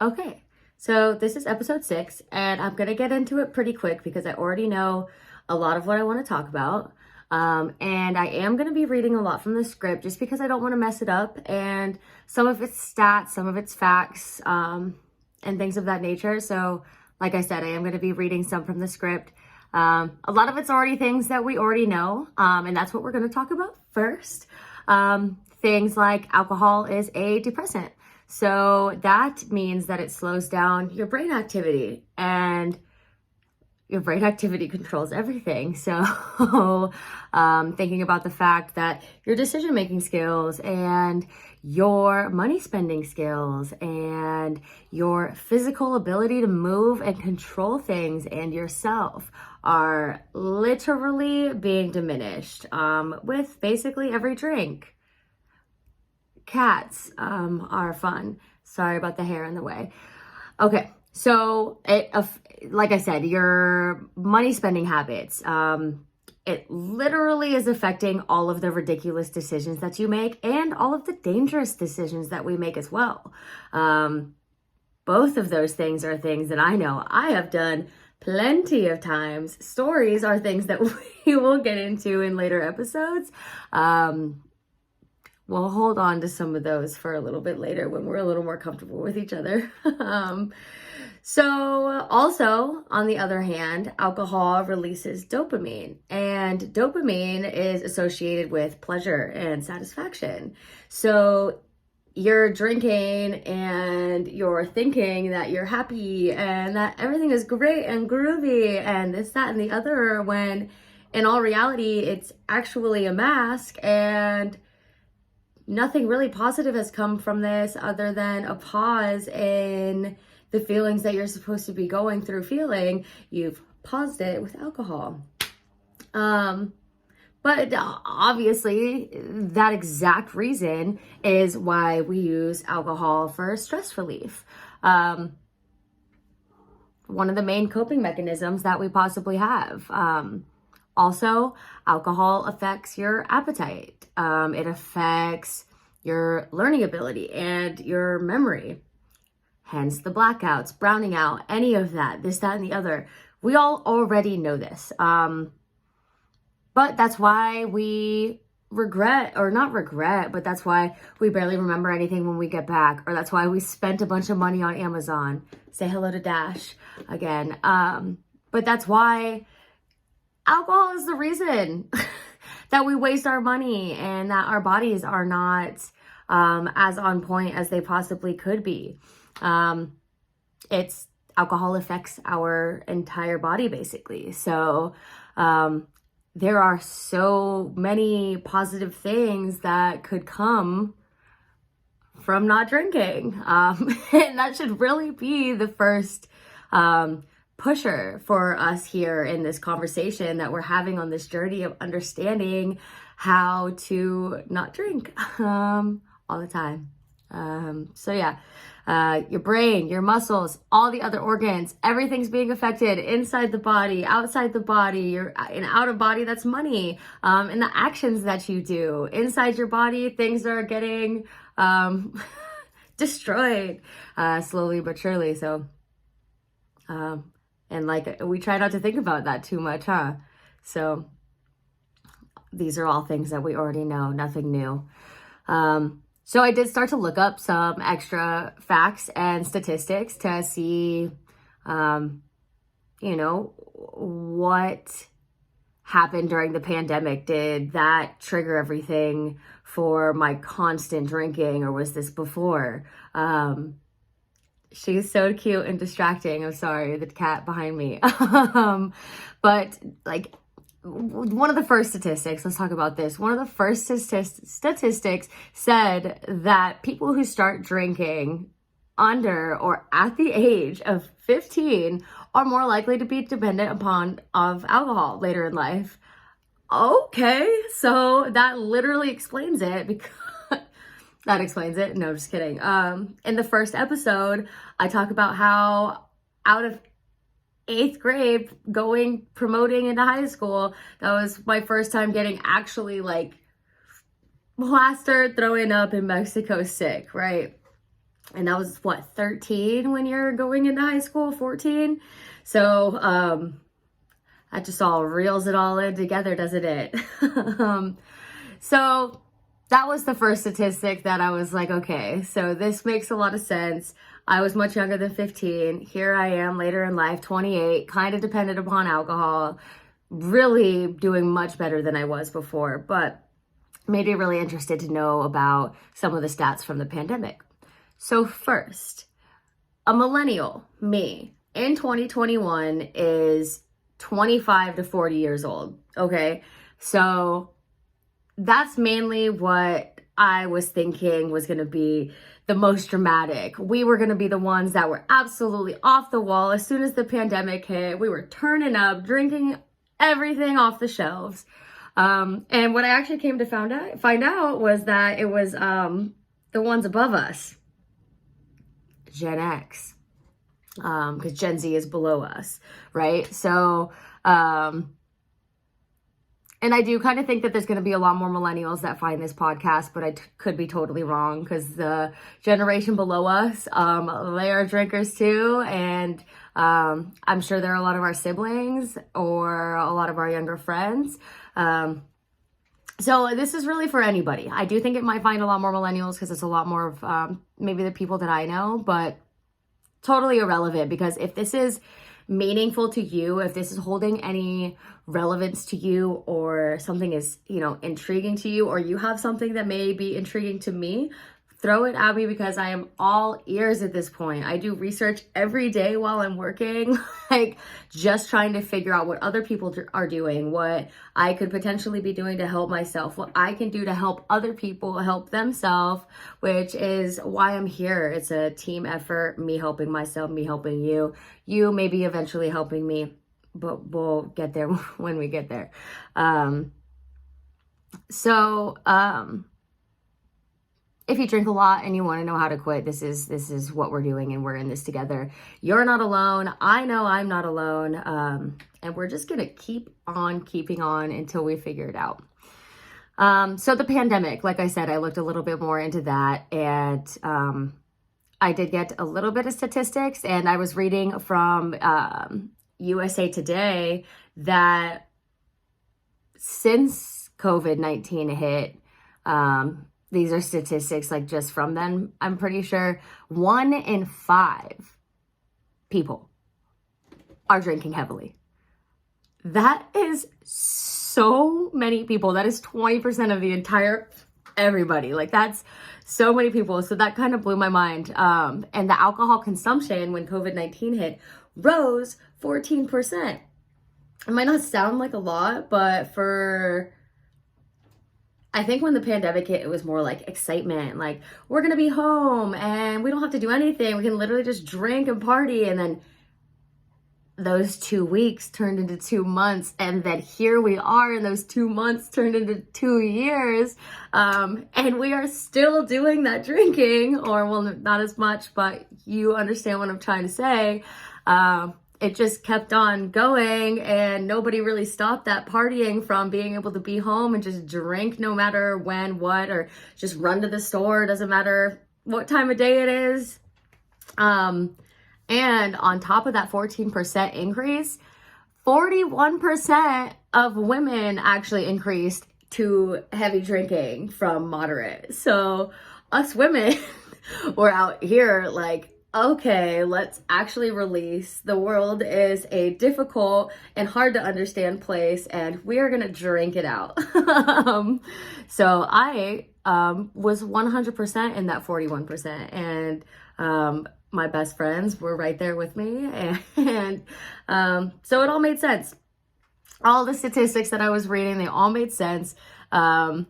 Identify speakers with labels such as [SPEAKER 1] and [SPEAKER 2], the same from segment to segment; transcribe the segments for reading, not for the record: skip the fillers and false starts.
[SPEAKER 1] Okay, so this is episode 6, and I'm gonna get into it pretty quick because I already know a lot of what I want to talk about. And I am gonna be reading a lot from the script just because I don't want to mess it up. And some of it's stats, some of it's facts, and things of that nature. So, like I said, I am gonna be reading some from the script. A lot of it's already things that we already know, and that's what we're gonna talk about first. Things like alcohol is a depressant. So that means that it slows down your brain activity, and your brain activity controls everything. So thinking about the fact that your decision-making skills and your money spending skills and your physical ability to move and control things and yourself are literally being diminished with basically every drink. Cats are fun. Sorry about the hair in the way. Okay, so like I said, your money spending habits, it literally is affecting all of the ridiculous decisions that you make and all of the dangerous decisions that we make as well. Both of those things are things that I know I have done plenty of times. Stories are things that we will get into in later episodes. We'll hold on to some of those for a little bit later when we're a little more comfortable with each other. So also, on the other hand, alcohol releases dopamine, and dopamine is associated with pleasure and satisfaction. So you're drinking and you're thinking that you're happy and that everything is great and groovy and this, that, and the other, when in all reality, it's actually a mask, and nothing really positive has come from this other than a pause in the feelings that you're supposed to be going through feeling. You've paused it with alcohol. But obviously, that exact reason is why we use alcohol for stress relief. One of the main coping mechanisms that we possibly have. Also, alcohol affects your appetite. It affects your learning ability and your memory. Hence the blackouts, browning out, any of that, this, that, and the other. We all already know this. But that's why we not regret, but that's why we barely remember anything when we get back. Or that's why we spent a bunch of money on Amazon. Say hello to Dash again. But that's why alcohol is the reason that we waste our money and that our bodies are not as on point as they possibly could be. Alcohol affects our entire body basically. So there are so many positive things that could come from not drinking. And that should really be the first pusher for us here in this conversation that we're having on this journey of understanding how to not drink all the time. So yeah, your brain, your muscles, all the other organs, everything's being affected inside the body, outside the body, your and out of body, that's money. And the actions that you do inside your body, things are getting destroyed slowly but surely. So and like, we try not to think about that too much, huh? So these are all things that we already know, nothing new. So I did start to look up some extra facts and statistics to see, what happened during the pandemic. Did that trigger everything for my constant drinking, or was this before? She's so cute and distracting. I'm sorry, the cat behind me. But like, one of the first statistics, let's talk about this. One of the first statistics said that people who start drinking under or at the age of 15 are more likely to be dependent of alcohol later in life. Okay, so that literally explains it, because that explains it. No, just kidding. In the first episode, I talk about how out of 8th grade, promoting into high school, that was my first time getting actually like plastered, throwing up in Mexico sick, right? And that was what, 13 when you're going into high school, 14. So that just all reels it all in together, doesn't it? So that was the first statistic that I was like, okay, so this makes a lot of sense. I was much younger than 15. Here I am later in life, 28, kind of dependent upon alcohol, really doing much better than I was before, but made me really interested to know about some of the stats from the pandemic. So first, a millennial, me, in 2021 is 25 to 40 years old, okay? So that's mainly what I was thinking was going to be the most dramatic. We were going to be the ones that were absolutely off the wall as soon as the pandemic hit. We were turning up, drinking everything off the shelves. And what I actually came to find out was that it was the ones above us, Gen X, because Gen Z is below us, right? So, and I do kind of think that there's going to be a lot more millennials that find this podcast, but I could be totally wrong because the generation below us, they are drinkers too. And I'm sure there are a lot of our siblings or a lot of our younger friends. So this is really for anybody. I do think it might find a lot more millennials because it's a lot more of maybe the people that I know, but totally irrelevant, because if this is meaningful to you, if this is holding any relevance to you, or something is, intriguing to you, or you have something that may be intriguing to me, throw it at me, because I am all ears at this point. I do research every day while I'm working, like just trying to figure out what other people are doing, what I could potentially be doing to help myself, what I can do to help other people help themselves, which is why I'm here. It's a team effort, me helping myself, me helping you, you maybe eventually helping me, but we'll get there when we get there. If you drink a lot and you want to know how to quit, this is what we're doing, and we're in this together. You're not alone. I know I'm not alone. And we're just going to keep on keeping on until we figure it out. So the pandemic, like I said, I looked a little bit more into that, and I did get a little bit of statistics, and I was reading from USA Today that since COVID-19 hit, these are statistics like just from them, I'm pretty sure 1 in 5 people are drinking heavily. That is so many people. That is 20% of the entire everybody. Like, that's so many people. So that kind of blew my mind. And the alcohol consumption when COVID-19 hit rose 14%. It might not sound like a lot, but I think when the pandemic hit, it was more like excitement. Like, we're going to be home and we don't have to do anything. We can literally just drink and party. And then those 2 weeks turned into 2 months. And then here we are, and those 2 months turned into 2 years. And we are still doing that drinking, or well, not as much, but you understand what I'm trying to say. It just kept on going, and nobody really stopped that partying from being able to be home and just drink no matter when, what, or just run to the store. Doesn't matter what time of day it is. And on top of that 14% increase, 41% of women actually increased to heavy drinking from moderate. So us women were out here like, okay, let's actually release. The world is a difficult and hard to understand place, and we are going to drink it out. So I was 100% in that 41%. And my best friends were right there with me. And so it all made sense. All the statistics that I was reading, they all made sense. And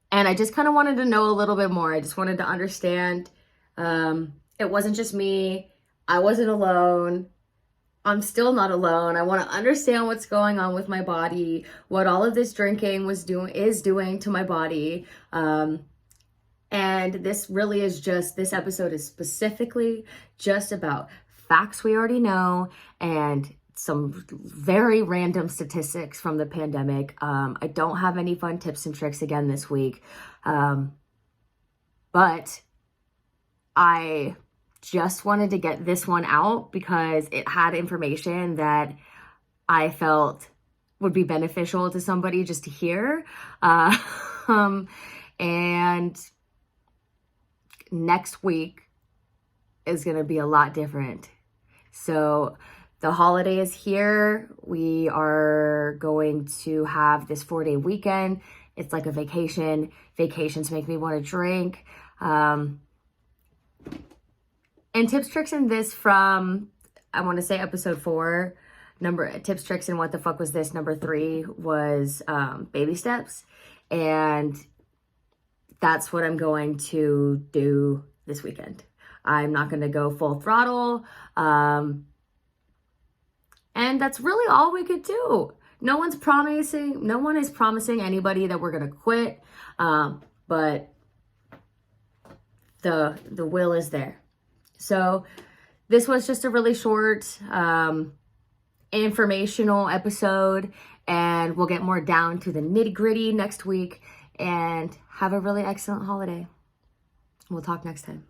[SPEAKER 1] I just kind of wanted to know a little bit more. I just wanted to understand. It wasn't just me. I wasn't alone. I'm still not alone. I want to understand what's going on with my body, what all of this drinking is doing to my body. And this really is this episode is specifically just about facts we already know and some very random statistics from the pandemic. I don't have any fun tips and tricks again this week. But I just wanted to get this one out because it had information that I felt would be beneficial to somebody just to hear. And next week is going to be a lot different. So the holiday is here. We are going to have this 4-day weekend. It's like a vacation. Vacations make me want to drink. And tips, tricks, and this from, I want to say episode 4. Tips, tricks, and what the fuck was this? Number 3 was baby steps. And that's what I'm going to do this weekend. I'm not going to go full throttle. And that's really all we could do. No one is promising anybody that we're going to quit. But the will is there. So this was just a really short, informational episode, and we'll get more down to the nitty-gritty next week, and have a really excellent holiday. We'll talk next time.